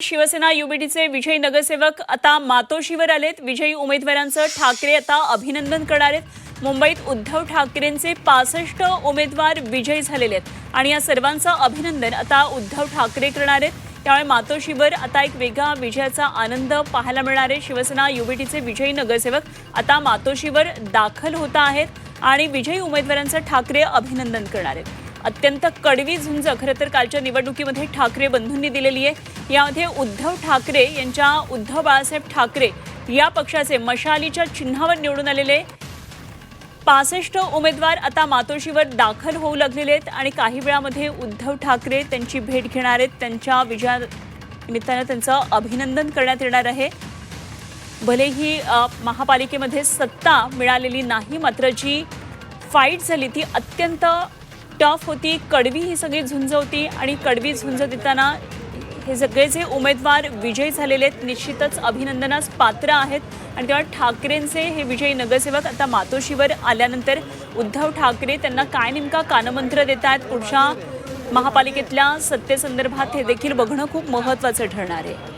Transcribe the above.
शिवसेना युबीटीचे विजयी नगरसेवक आता मातोश्रीवर आलेत। विजयी उमेदवारांचं ठाकरे आता अभिनंदन करणार आहेत। मुंबईत उद्धव ठाकरेंचे 65 उमेदवार विजयी झालेले आहेत आणि या सर्वांचं अभिनंदन आता उद्धव ठाकरे करणार आहेत। त्यामुळे मातोश्रीवर आता एक वेगळा विजयाचा आनंद पाहायला मिळणार आहे। शिवसेना युबीटीचे विजयी नगरसेवक आता मातोश्रीवर दाखल होत आहेत आणि विजयी उमेदवारांचं ठाकरे अभिनंदन करणार आहेत। अत्यंत कडवी झुंज खरं तर कालच्या निवडणुकीमध्ये ठाकरे बंधूंनी दिलेली आहे। यामध्ये उद्धव ठाकरे यांच्या उद्धव बाळासाहेब ठाकरे या पक्षाचे मशालीच्या चिन्हावर निवडून आलेले 65 उमेदवार आता मातोश्रीवर दाखल होऊ लागलेले आहेत आणि काही वेळामध्ये उद्धव ठाकरे त्यांची भेट घेणार आहेत। त्यांच्या विजयानिमित्ताने त्यांचं अभिनंदन करण्यात येणार आहे। भलेही महापालिकेमध्ये सत्ता मिळालेली नाही, मात्र जी फाईट झाली ती अत्यंत टफ होती, कडवी ही सगळी झुंज होती आणि कडवी झुंज देताना हे सगळे जे उमेदवार विजयी झालेले आहेत निश्चितच अभिनंदनास पात्र आहेत। आणि तेव्हा ठाकरेंचे हे विजयी नगरसेवक आता मातोश्रीवर आल्यानंतर उद्धव ठाकरे त्यांना काय नेमका कानमंत्र देत आहेत पुढच्या महापालिकेतल्या सत्तेसंदर्भात हे देखील बघणं खूप महत्त्वाचं ठरणार आहे।